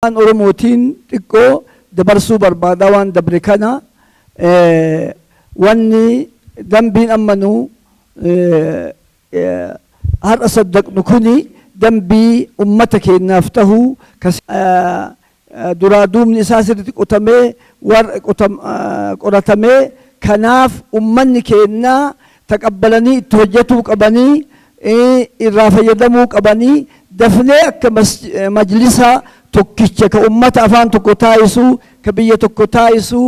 أن أرموتين تكو دبرسو بربادوان دبركنا واني دنبين أمنو هر أصدق نكوني دنبي أمتك نافته درادوم نساسر قتمي ور قرتمي كناف أمني كنا تقبلني توجتو قبني الرافع يدمو قبني دفني كمجلسة تكتش كأمة أفان تكتايسو كبية تكتايسو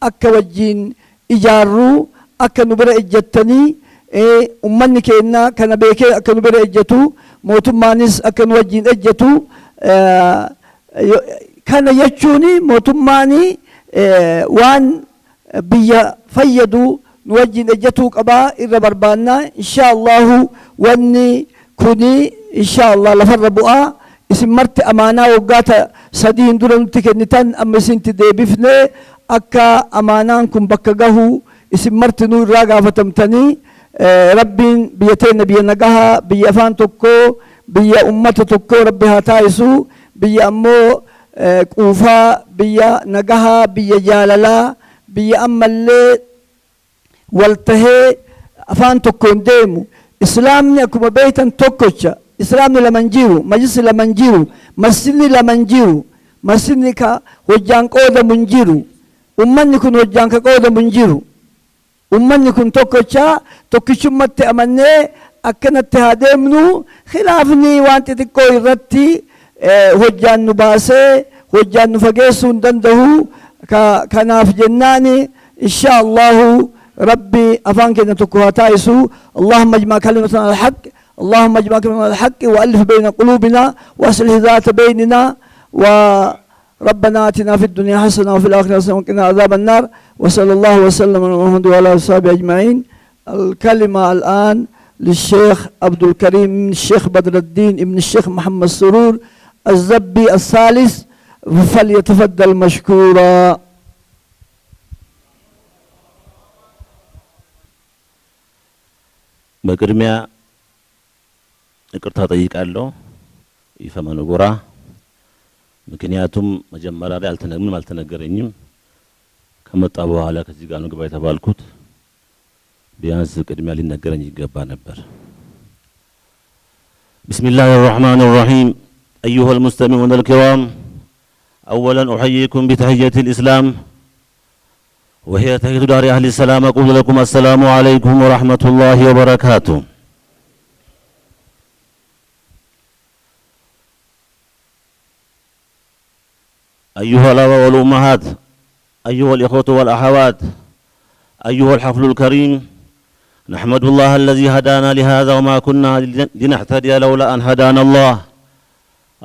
أكا وجين إجارو أكا نبرا إجتني أمني كنا كان بيكي أكا نبرا إجتو موتمانيس أكا نوجين إجتو كان يجوني موتماني وان بيا فيدو نوجين إجتو قبا إرى بربانا إن شاء الله واني كوني إن شاء الله لفر بؤا اسم مرت أمانة وقاتا سدين دوران تكنتان أما سنت دي بفني أكا أمانانكم بكاقهو اسم مرت نور راقا فتمتني ربين بيتين بينقها بيفان تكو بي أمة تكو ربها تايسو بي أمو قوفا بي نقها بي جاللا بي أما اللي والتهي أفان تكون ديمو إسلامنا كما بيتا توكوشا إسلامنا لمنجيرو مجلس لمنجيرو مسجدني لمنجيرو مسجدني كا وجان قودة منجيرو أمني كن وجان كقودة منجيرو أمني كن توكوشا توكوشو مت أمني أكنت هادمنو خلافني وانت تكوي رتي وجان نباسي وجان نفقيسو دندهو كناف جناني إن شاء الله ربي أفانك نتكوها تايسو اللهم اجمع كلمتنا على الحق اللهم اجمع كلمتنا على الحق وألف بين قلوبنا وأصلح ذات بيننا وربنا آتنا في الدنيا حسنة وفي الآخرة حسنة وقنا عذاب النار وصلى الله وسلم على محمد وعلى آله وصحبه أجمعين. الكلمة الآن للشيخ عبد الكريم من الشيخ بدر الدين ابن الشيخ محمد سرور الزبي الثالث فليتفضل مشكورا. በቅድሚያ ይቅርታ ጠይቃለሁ ይፈመኑ ጎራ ምክንያቱም መጀመሪያ ላይ ምንም አልተነገረኝም ከመጣ በኋላ ከዚህ ጋር ነው ግባ የተባልኩት ቢያንስ ቅድሚያ ሊነገረኝ ይገባ ነበር بسم الله الرحمن الرحيم أيها المستمعون الكرام أولا أحييكم بتحية الإسلام وهي تحية دار أهل السلام أقول لكم السلام عليكم ورحمة الله وبركاته. أيها الآباء والأمهات أيها الإخوة والأخوات أيها الحفل الكريم نحمد الله الذي هدانا لهذا وما كنا لنهتدي لولا أن هدانا الله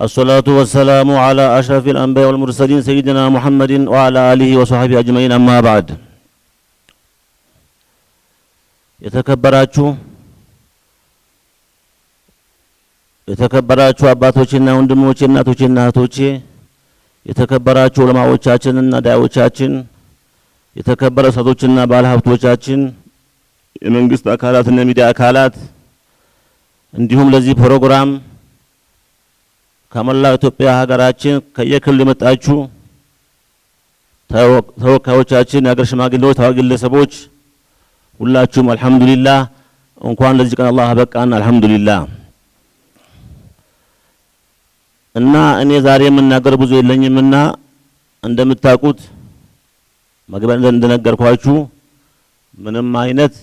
الصلاة والسلام على أشرف الأنبياء والمرسلين سيدنا محمد وعلى آله وصحبه أجمعين أما بعد የተከበራችሁ አባቶችና ወንድሞቼ እናቶችና እህቶቼ የተከበራችሁ ዑለማዎቻችንና ዳዒዎቻችን የተከበረ ሰቶችና ባለሀብቶቻችን የመንግስት አካላትና ሚዲያ አካላት እንዲሁም ለዚህ ፕሮግራም ከመላው ኢትዮጵያ ሀገራችን ከየክልሉ የመጣችሁ ተወካዮቻችን የሀገር ሽማግሌዎች ታዋቂ ግለሰቦች ሁላችሁም አልহামዱሊላህ እንኳን ለዚህ ቀን አላህ አበቃን አልহামዱሊላህ እና እኔ ዛሬ የምናገር ብዙ የለኝምና እንደምታውቁት መግቢያ እንደነገርኳችሁ ምንም አይነት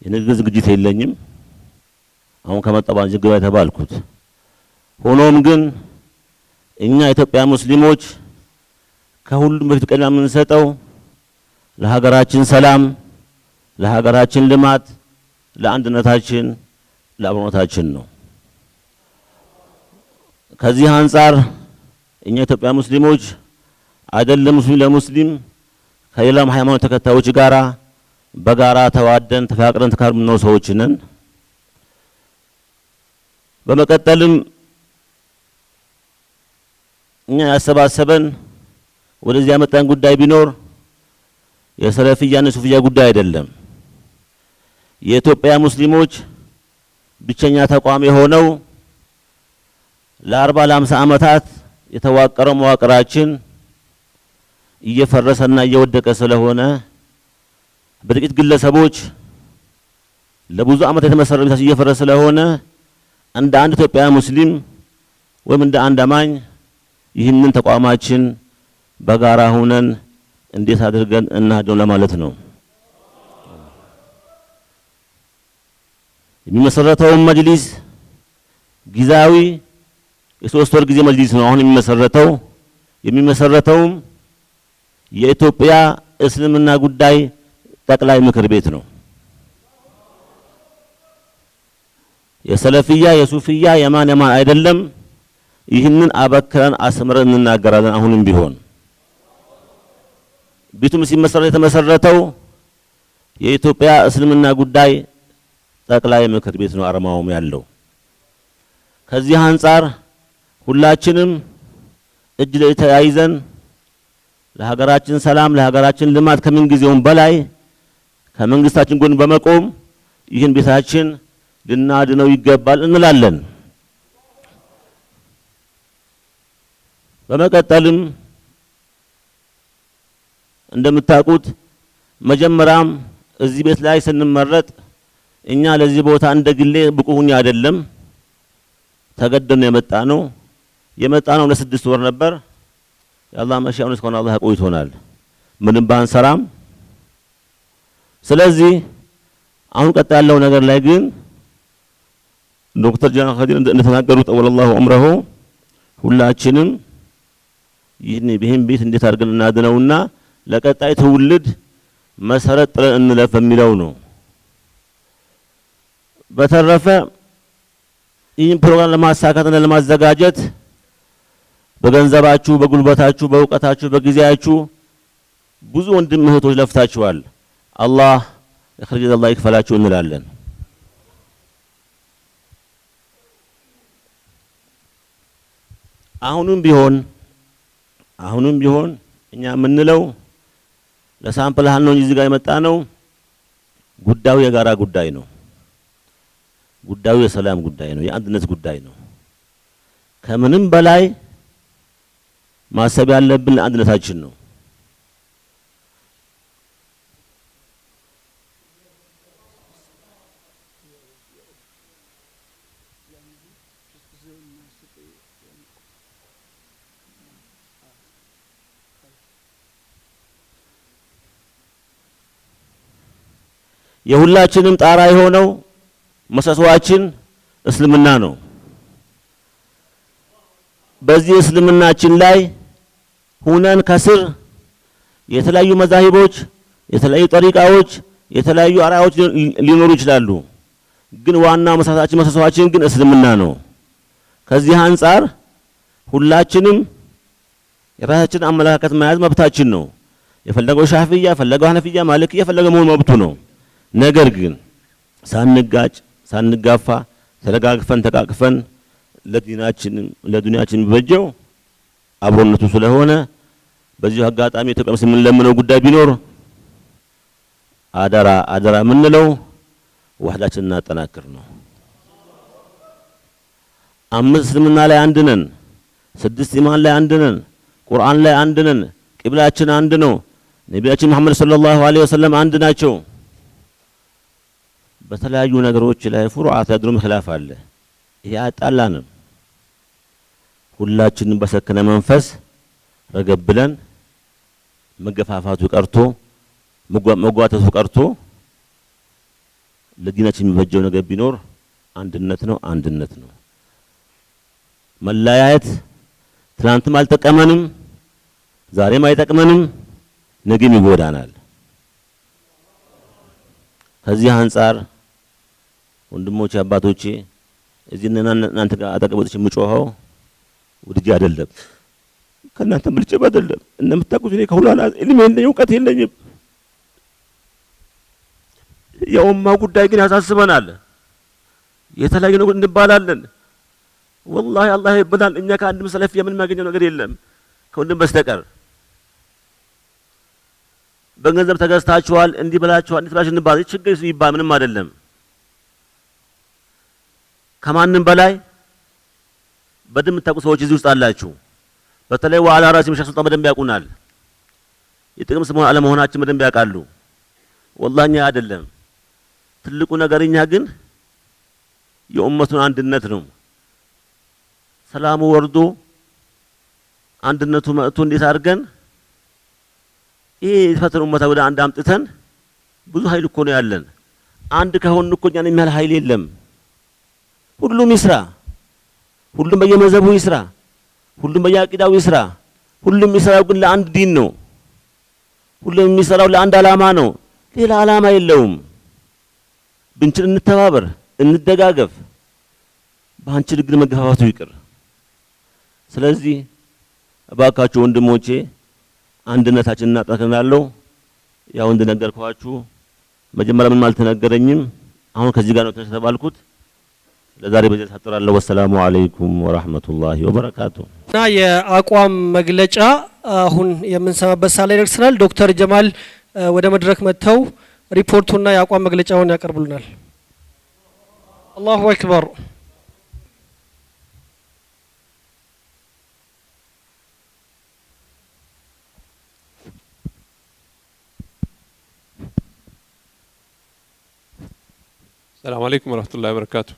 የንግግር ዝግጅት የለኝም አሁን ከመጣባን ዝግባ የተባልኩት ሆኖም ግን እኛ ኢትዮጵያ ሙስሊሞች ከሁሉም በፊት ቀድማ የምንሰጠው ለሀገራችን ሰላም ለሀገራችን ልማት ለአንድነታችን ለአብሮነታችን ነው ከዚህ አንፃር እኛ ኢትዮጵያ ሙስሊሞች አይደለም ሙስሊም ለሙስሊም ከሌላም ሃይማኖት ተከታዮች ጋራ በጋራ ተዋደን ተፋቅረን ተካርመን ሰዎች ነን በመቀጠልም እኛ ያሰባሰበን ወደዚህ ያመጣን ጉዳይ ቢኖር የሰለፊያና ሱፊያ ጉዳይ አይደለም የኢትዮጵያ ሙስሊሞች ብቸኛ ተቋም የሆነው ለ40 ለ50 አመታት የተዋቀረው መዋቅራችን እየፈረሰና እየወደቀ ስለሆነ በጥቂት ግለሰቦች ለብዙ ዓመት የተመሰረተ ቤታችን እየፈረሰ ስለሆነ እንደ አንድ ኢትዮጵያ ሙስሊም ወይም እንደ አንድ አማኝ ይህንን ተቋማችን በጋራ ሆነን እንዴት አድርገን እናድነው ለማለት ነው። የሚመሰረተው መጅሊስ ጊዜያዊ የሶስት ወር ጊዜ መጅሊስ ነው። አሁን የሚመሰረተው የኢትዮጵያ እስልምና ጉዳይ ጠቅላይ ምክር ቤት ነው። የሰለፊያ የሱፊያ የማን አይደለም። ይህንን አበክረን አስምረን እንናገራለን። አሁንም ቢሆን ቤቱም ሲመሰረት የተመሰረተው የኢትዮጵያ እስልምና ጉዳይ ጠቅላይ ምክር ቤት ነው አርማውም ያለው። ከዚህ አንፃር ሁላችንም እጅ ለእጅ ተያይዘን ለሀገራችን ሰላም ለሀገራችን ልማት ከምን ጊዜውም በላይ ከመንግስታችን ጎን በመቆም ይህን ቤታችን ልናድነው ይገባል እንላለን። በመቀጠልም እንደምታውቁት መጀመሪያም እዚህ ቤት ላይ ስንመረጥ እኛ ለዚህ ቦታ እንደግሌ ብቁ ሁኛ አይደለም ተገደን የመጣነው ለ6 ወር ነበር። ያላህ መሻኡን እስከሆነ አላህ ቆይቶናል ምንም ባንሰራም። ስለዚህ አሁን ቀጣይ ያለው ነገር ላይ ግን ዶክተር ጀማል ኸዲር እንደተናገሩት ወላሁ ዑምረሁ ሁላችንም ይህን ቤት እንዴት አድርገን እናድነውና ለቀጣይ ትውልድ መሰረት ጥለን እንለፍ የሚለው ነው። በተረፈ ይህን ፕሮግራም ለማሳካትና ለማዘጋጀት በገንዘባችሁ በጉልበታችሁ በእውቀታችሁ በጊዜያችሁ ብዙ ወንድም እህቶች ለፍታችኋል። አላህ እخرج الله ይክፈላችሁ እንላለን። አሁንም ቢሆን እኛ የምንለው ለሳምፕል ያህል ነው እንጂ እዚህ ጋር የመጣ ነው። ጉዳዩ የጋራ ጉዳይ ነው። ጉዳዩ የሰላም ጉዳይ ነው። የአንድነት ጉዳይ ነው። ከምንም በላይ ማሰብ ያለብን ለአንድነታችን ነው። የሁላችንም ጣራ የሆነው መሰሶአችን እስልምና ነው። በዚህ እስልምናችን ላይ ሁነን ከስር የተለያዩ መዛሂቦች የተለያዩ ጠሪቃዎች የተለያዩ አራያዎች ሊኖሩ ይችላሉ። ግን ዋናው መሰሶአችን ግን እስልምና ነው። ከዚህ አንፃር ሁላችንም የራሳችን አመለካከት መያዝ መብታችን ነው። የፈለገው ሻፊያ የፈለገው ሐነፊያ ማሊክያ የፈለገው መሆን መብቱ ነው። ነገር ግን ሳንጋጭ ሳንጋፋ ተረጋግፈን ተቃቅፈን ለዱንያችን በጀው አብሮነቱ ስለሆነ በዚህ አጋጣሚ ኢትዮጵያ ምን ለምነው ጉዳይ ቢኖር አደራ ምንለው ወህዳችንን እናጠናክር ነው። 5 እስልምና ላይ አንድ ነን፣ 6 ኢማን ላይ አንድ ነን፣ ቁርአን ላይ አንድ ነን፣ ቂብላችን አንድ ነው፣ ነብያችን መሐመድ ሰለላሁ ዐለይሂ ወሰለም አንድ ናቸው። በተለያዩ ነገሮች ላይ ፍሩዓት ያድሩም ኺላፍ አለ። ይሄ አጣላንም። ሁላችንም በሰከነ መንፈስ ረገብ ብለን መገፋፋቱ ቀርቶ መጓተቱ ቀርቶ ለዲናችን የሚበጀው ነገር ቢኖር አንድነት ነው። መለያየት ትናንትም አልጠቀመንም፣ ዛሬም አይጠቅመንም፣ ነገም ይጎዳናል። ከዚህ አንፃር ወንድሞቼ አባቶቼ እዚህ እናንተ ጋር አጠገቦች የምጮኸው ወድጄ አይደለም፣ ከእናንተ ምልጭ አይደለም። እንደምታውቁት እኔ ከሁላና ኢልም የለኝም እውቀት የለኝም። የኡማው ጉዳይ ግን ያሳስበናል። የተለያዩ ነገር እንባላለን። ወላሂ አላህ ይበላል። እኛ ከአንድም ሰለፍ የምናገኘው ነገር የለም ከወንድም በስተቀር። በገንዘብ ተገዝታችኋል እንዲህ ብላችኋል እንዲህ ብላችሁ እንባል ችግር ይባል ምንም አይደለም። ከማንም በላይ በደም የምታውቁ ሰዎች እዚህ ውስጥ አላችሁ። በተለይ ወአላ ራሲም ሸህ ሱልጣን በደንብ ያውቁናል። የጥቅም ስም አለመሆናችን በደንብ ያውቃሉ። ወላሂ አይደለም ትልቁ ነገርኛ ግን የኡመቱን አንድነት ነው። ሰላሙ ወርዶ አንድነቱ መጥቶ እንዴት አድርገን ይሄ የፈተነው ኡመታ ወደ አንድ አምጥተን ብዙ ኃይል እኮ ነው ያለን። አንድ ከሆነ እኮ እኛን የሚያህል ኃይል የለም። ሁሉም ይስራ፣ ሁሉም በየመዘቡ ይስራ፣ ሁሉም በየአቂዳው ይስራ። ሁሉም ይስራው ግን ለአንድ ዲን ነው። ሁሉም የሚሰራው ለአንድ አላማ ነው። ሌላ አላማ የለውም። ብንችል እንተባበር፣ እንደጋገፍ። ባንችል ግን መገፋፋቱ ይቅር። ስለዚህ እባካችሁ ወንድሞቼ አንድነታችንን እናጠናክራለን። ያው እንደነገርኳችሁ መጀመሪያ ምንም አልተነገረኝም። አሁን ከዚህ ጋር ነው ተባልኩት። ለዛሬ በዚህ ተጠራለሁ። ወሰላሙ አለይኩም ወራህመቱላሂ ወበረካቱ። እና የአቋም መግለጫ አሁን የምንሰማበት ሳለ ደርሰናል። ዶክተር ጀማል ወደ መድረክ መጥተው ሪፖርቱና የአቋም መግለጫውን ያቀርቡልናል። አላሁ አክበር። السلام عليكم ورحمة الله وبركاته.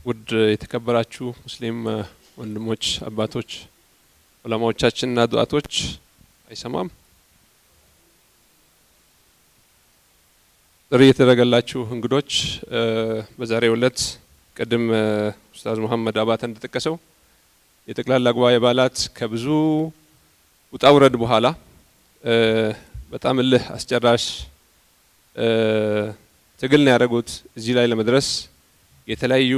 ውድ የተከበራችሁ ሙስሊም ወንድሞች አባቶች ዑለማዎቻችንና ዱዓቶች አይሰማም ጥሪ የተደረገላችሁ እንግዶች በዛሬው ዕለት ቀደም ኡስታዝ መሐመድ አባተ እንደተጠቀሰው የጠቅላላ ጉባኤ አባላት ከብዙ ውጣ ውረድ በኋላ በጣም እልህ አስጨራሽ ትግል ነው ያደረጉት እዚህ ላይ ለመድረስ የተለያዩ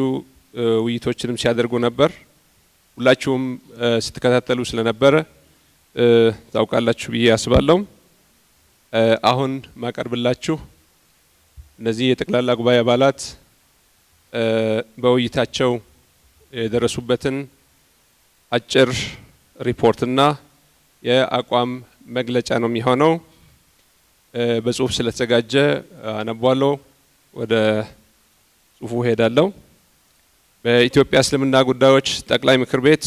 ውይይቶችንም ሲያደርጉ ነበር። ሁላችሁም ስትከታተሉ ስለነበረ ታውቃላችሁ ብዬ አስባለሁ። አሁን ማቀርብላችሁ እነዚህ የጠቅላላ ጉባኤ አባላት በውይይታቸው የደረሱበትን አጭር ሪፖርትና የአቋም መግለጫ ነው የሚሆነው። በጽሁፍ ስለተዘጋጀ አነባለሁ። ወደ ጽሁፉ ሄዳለሁ። በኢትዮጵያ እስልምና ጉዳዮች ጠቅላይ ምክር ቤት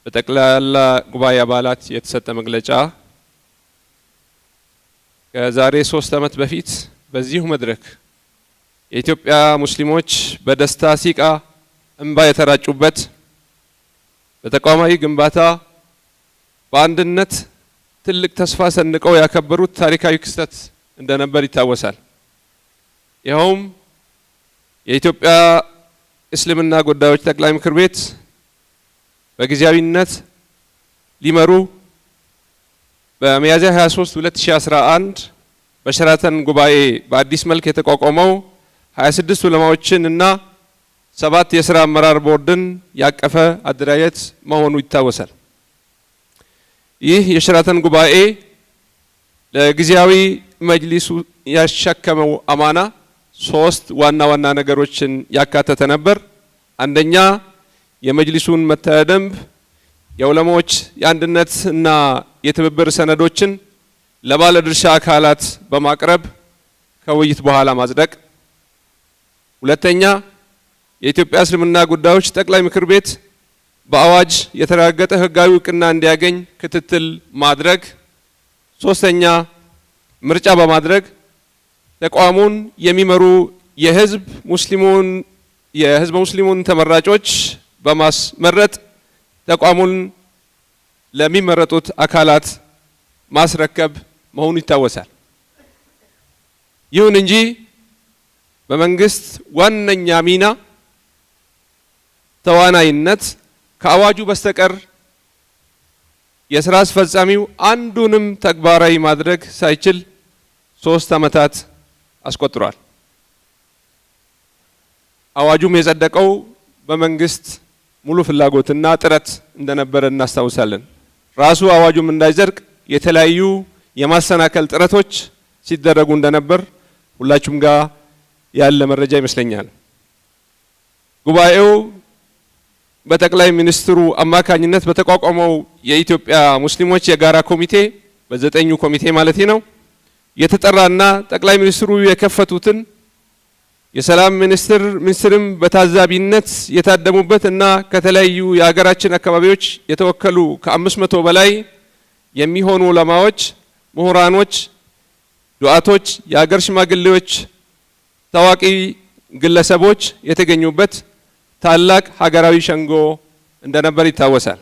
በጠቅላላ ጉባኤ አባላት የተሰጠ መግለጫ ከዛሬ 3 ዓመት በፊት በዚሁ መድረክ የኢትዮጵያ ሙስሊሞች በደስታ ሲቃ እንባ የተራጩበት በተቋማዊ ግንባታ በአንድነት ትልቅ ተስፋ ሰንቀው ያከበሩት ታሪካዊ ክስተት እንደነበር ይታወሳል። ይኸውም የኢትዮጵያ እስልምና ጉዳዮች ጠቅላይ ምክር ቤት በጊዜያዊነት ሊመሩ በሚያዝያ 23 2011 በሸራተን ጉባኤ በአዲስ መልክ የተቋቋመው 26 ዑለማዎችን እና 7 የሥራ አመራር ቦርድን ያቀፈ አደራጀት መሆኑ ይታወሳል። ይህ የሸራተን ጉባኤ ለጊዜያዊ መጅሊሱ ያሸከመው አማና 3 ዋና ዋና ነገሮችን ያካተተ ነበር። አንደኛ የመጅሊሱን መተዳደሪያ ደንብ የዑለማዎች የአንድነትና የትብብር ሰነዶችን ለባለድርሻ አካላት በማቅረብ ከውይይት በኋላ ማጽደቅ። ሁለተኛ የኢትዮጵያ እስልምና ጉዳዮች ጠቅላይ ምክር ቤት በአዋጅ የተረጋገጠ ህጋዊ እውቅና እንዲያገኝ ክትትል ማድረግ። ሶስተኛ ምርጫ በማድረግ ተቋሙን የሚመሩ የህዝብ ሙስሊሙን ተመራጮች በማስመረጥ ተቋሙን ለሚመረጡት አካላት ማስረከብ መሆኑ ይታወሳል። ይሁን እንጂ በመንግስት ዋነኛ ሚና ተዋናይነት ከአዋጁ በስተቀር የሥራ አስፈጻሚው አንዱንም ተግባራዊ ማድረግ ሳይችል 3 ዓመታት አስቆጥሯል። አዋጁም የጸደቀው በመንግስት ሙሉ ፍላጎትና ጥረት እንደነበረ እናስታውሳለን። ራሱ አዋጁም እንዳይጸድቅ የተለያዩ የማሰናከል ጥረቶች ሲደረጉ እንደነበር ሁላችሁም ጋር ያለ መረጃ ይመስለኛል። ጉባኤው በጠቅላይ ሚኒስትሩ አማካኝነት በተቋቋመው የኢትዮጵያ ሙስሊሞች የጋራ ኮሚቴ በ9ኙ ኮሚቴ ማለት ነው የተጠራና ጠቅላይ ሚኒስትሩ የከፈቱትን የሰላም ሚኒስትርም በታዛቢነት የታደሙበት እና ከተለያዩ የሀገራችን አካባቢዎች የተወከሉ ከ500 በላይ የሚሆኑ ዑለማዎች፣ ምሁራኖች፣ ዱዓቶች፣ የሀገር ሽማግሌዎች፣ ታዋቂ ግለሰቦች የተገኙበት ታላቅ ሀገራዊ ሸንጎ እንደነበር ይታወሳል።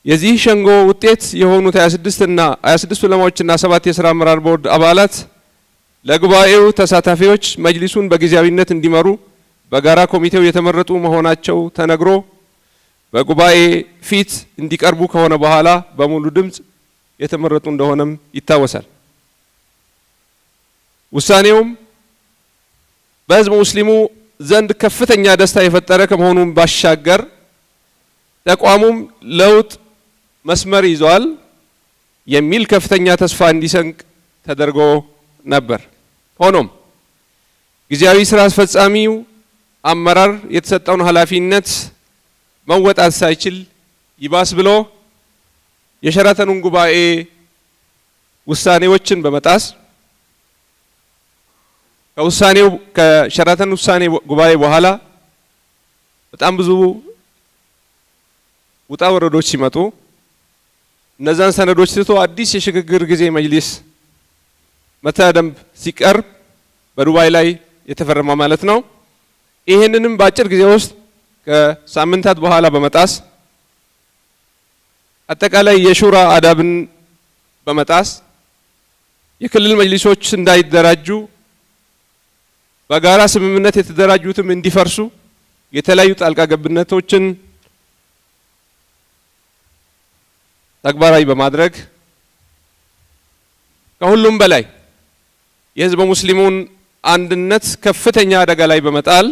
የዚህ ሸንጎ ውጤት የሆኑት 26 ዑለማዎችና 7 የሥራ አመራር ቦርድ አባላት ለጉባኤው ተሳታፊዎች መጅሊሱን በጊዜያዊነት እንዲመሩ በጋራ ኮሚቴው የተመረጡ መሆናቸው ተነግሮ በጉባኤ ፊት እንዲቀርቡ ከሆነ በኋላ በሙሉ ድምጽ የተመረጡ እንደሆነም ይታወሳል። ውሳኔውም በህዝብ ሙስሊሙ ዘንድ ከፍተኛ ደስታ የፈጠረ ከመሆኑም ባሻገር ተቋሙም ለውጥ መስመር ይዟል የሚል ከፍተኛ ተስፋ እንዲሰንቅ ተደርጎ ነበር። ሆኖም ጊዜያዊ ስራ አስፈጻሚው አመራር የተሰጠውን ኃላፊነት መወጣት ሳይችል ይባስ ብሎ የሸራተኑን ጉባኤ ውሳኔዎችን በመጣስ ከሸራተን ውሳኔ ጉባኤ በኋላ በጣም ብዙ ውጣ ወረዶች ሲመጡ እነዛን ሰነዶች ትቶ አዲስ የሽግግር ጊዜ መጅሊስ መተዳደሪያ ደንብ ሲቀርብ በዱባይ ላይ የተፈረመ ማለት ነው። ይሄንንም በአጭር ጊዜ ውስጥ ከሳምንታት በኋላ በመጣስ አጠቃላይ የሹራ አዳብን በመጣስ የክልል መጅሊሶች እንዳይደራጁ በጋራ ስምምነት የተደራጁትም እንዲፈርሱ የተለያዩ ጣልቃ ገብነቶችን ተግባራዊ በማድረግ ከሁሉም በላይ የህዝብ ሙስሊሙን አንድነት ከፍተኛ አደጋ ላይ በመጣል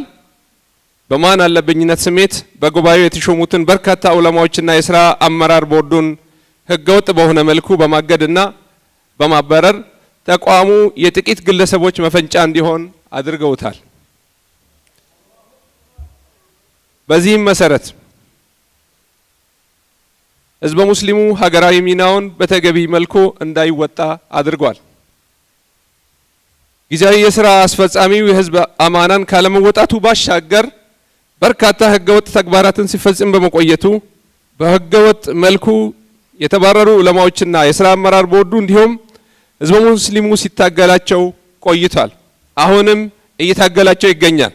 በማን አለብኝነት ስሜት በጉባኤው የተሾሙትን በርካታ ዑለማዎችና የሥራ አመራር ቦርዱን ህገወጥ በሆነ መልኩ በማገድና በማባረር ተቋሙ የጥቂት ግለሰቦች መፈንጫ እንዲሆን አድርገውታል። በዚህም መሰረት ህዝብ ሙስሊሙ ሀገራዊ ሚናውን በተገቢ መልኩ እንዳይወጣ አድርጓል። ጊዜያዊ የሥራ አስፈጻሚው የህዝብ አማናን ካለመወጣቱ ባሻገር በርካታ ህገወጥ ተግባራትን ሲፈጽም በመቆየቱ በህገወጥ መልኩ የተባረሩ ዑለማዎችና የሥራ አመራር ቦርዱ እንዲሁም ህዝብ ሙስሊሙ ሲታገላቸው ቆይቷል። አሁንም እየታገላቸው ይገኛል።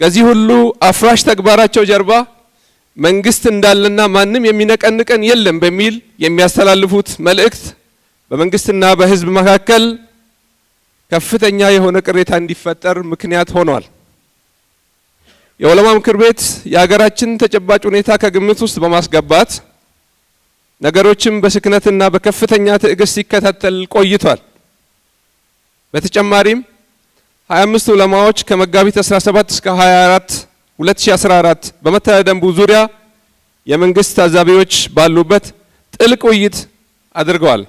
ከዚህ ሁሉ አፍራሽ ተግባራቸው ጀርባ መንግስት እንዳለና ማንም የሚነቀንቀን የለም በሚል የሚያስተላልፉት መልእክት በመንግስትና በህዝብ መካከል ከፍተኛ የሆነ ቅሬታ እንዲፈጠር ምክንያት ሆኗል። የዑለማ ምክር ቤት የሀገራችን ተጨባጭ ሁኔታ ከግምት ውስጥ በማስገባት ነገሮችን በስክነትና በከፍተኛ ትዕግስት ሲከታተል ቆይቷል። በተጨማሪም 25 ዑለማዎች ከመጋቢት 17 እስከ 24 2014 በመተዳደሪያ ደንቡ ዙሪያ የመንግስት ታዛቢዎች ባሉበት ጥልቅ ውይይት አድርገዋል።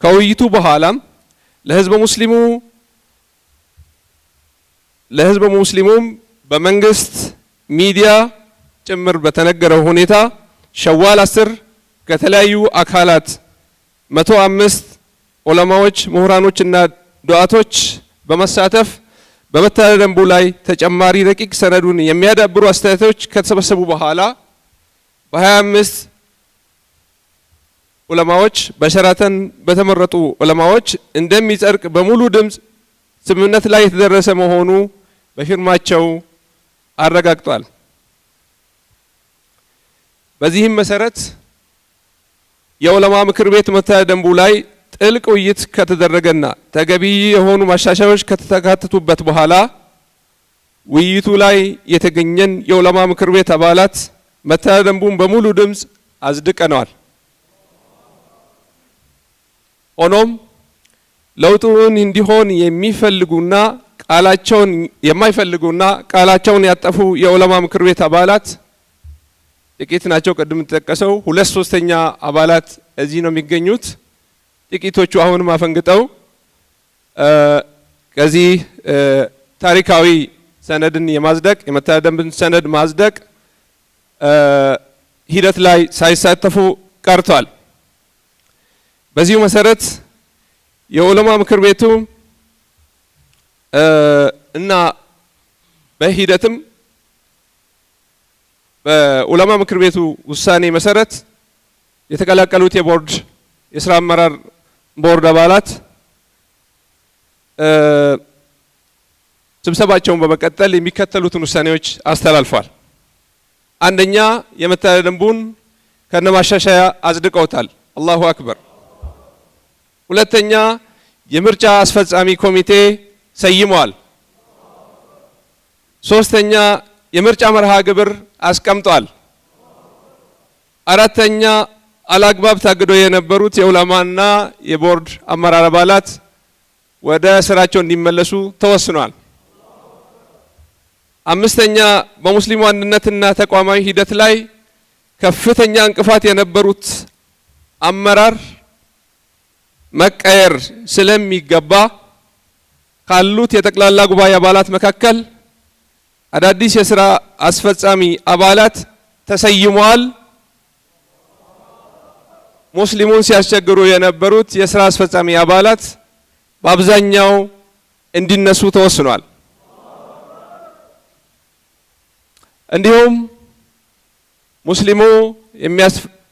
ከውይይቱ በኋላም ለህዝብ ሙስሊሙም በመንግስት ሚዲያ ጭምር በተነገረው ሁኔታ ሸዋል 10 ከተለያዩ አካላት 105 ዑለማዎች፣ ምሁራኖችና ዱዓቶች በመሳተፍ በመተዳደሪያ ደንቡ ላይ ተጨማሪ ረቂቅ ሰነዱን የሚያዳብሩ አስተያየቶች ከተሰበሰቡ በኋላ በ25 ዑለማዎች በሸራተን በተመረጡ ዑለማዎች እንደሚጸድቅ በሙሉ ድምጽ ስምምነት ላይ የተደረሰ መሆኑ በፊርማቸው አረጋግጧል። በዚህም መሰረት የዑለማ ምክር ቤት መተዳደሪያ ደንቡ ላይ ጥልቅ ውይይት ከተደረገና ተገቢ የሆኑ ማሻሻያዎች ከተካተቱበት በኋላ ውይይቱ ላይ የተገኘን የዑለማ ምክር ቤት አባላት መተዳደሪያ ደንቡን በሙሉ ድምጽ አጽድቀናል። ሆኖም ለውጡን እንዲሆን የሚፈልጉና ቃላቸውን ያጠፉ የዑለማ ምክር ቤት አባላት ጥቂት ናቸው። ቀደም ተጠቀሰው 2/3 አባላት እዚህ ነው የሚገኙት። ጥቂቶቹ አሁንም አፈንግጠው ከዚህ ታሪካዊ ሰነድን የማጽደቅ የመተዳደሪያ ደንብን ሰነድ ማጽደቅ ሂደት ላይ ሳይሳተፉ ቀርቷል። በዚሁ መሰረት የዑለማ ምክር ቤቱ እና በሂደትም በዑለማ ምክር ቤቱ ውሳኔ መሰረት የተቀላቀሉት የቦርድ የስራ አመራር ቦርድ አባላት ስብሰባቸውን በመቀጠል የሚከተሉትን ውሳኔዎች አስተላልፏል። አንደኛ የመተዳደሪያ ደንቡን ከነማሻሻያ አጽድቀውታል። አላሁ አክበር። ሁለተኛ የምርጫ አስፈጻሚ ኮሚቴ ሰይመዋል። ሶስተኛ የምርጫ መርሃ ግብር አስቀምጧል። አራተኛ አላግባብ ታግደው የነበሩት የዑለማና የቦርድ አመራር አባላት ወደ ስራቸው እንዲመለሱ ተወስኗል። አምስተኛ በሙስሊሙ አንድነትና ተቋማዊ ሂደት ላይ ከፍተኛ እንቅፋት የነበሩት አመራር መቀየር ስለሚገባ ካሉት የጠቅላላ ጉባኤ አባላት መካከል አዳዲስ የስራ አስፈጻሚ አባላት ተሰይመዋል። ሙስሊሙን ሲያስቸግሩ የነበሩት የስራ አስፈጻሚ አባላት በአብዛኛው እንዲነሱ ተወስኗል። እንዲሁም ሙስሊሙ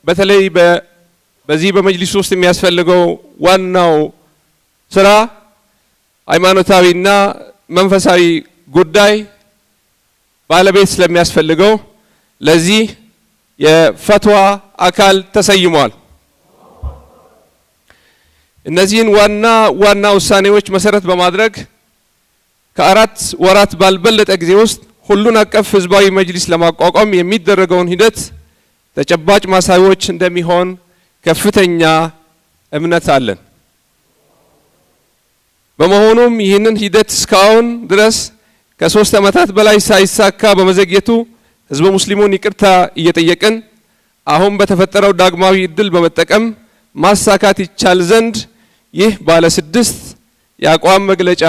በተለይ በዚህ በመጅሊስ ውስጥ የሚያስፈልገው ዋናው ስራ ሃይማኖታዊና መንፈሳዊ ጉዳይ ባለቤት ስለሚያስፈልገው ለዚህ የፈትዋ አካል ተሰይሟል። እነዚህን ዋና ውሳኔዎች መሰረት በማድረግ ከአራት ወራት ባልበለጠ ጊዜ ውስጥ ሁሉን አቀፍ ህዝባዊ መጅሊስ ለማቋቋም የሚደረገውን ሂደት ተጨባጭ ማሳያዎች እንደሚሆን ከፍተኛ እምነት አለን። በመሆኑም ይህንን ሂደት እስካሁን ድረስ ከ3 ዓመታት በላይ ሳይሳካ በመዘግየቱ ህዝበ ሙስሊሙን ይቅርታ እየጠየቅን አሁን በተፈጠረው ዳግማዊ እድል በመጠቀም ማሳካት ይቻል ዘንድ ይህ ባለ 6 የአቋም መግለጫ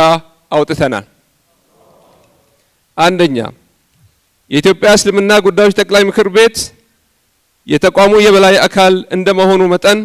አውጥተናል። አንደኛ የኢትዮጵያ እስልምና ጉዳዮች ጠቅላይ ምክር ቤት የተቋሙ የበላይ አካል እንደመሆኑ መጠን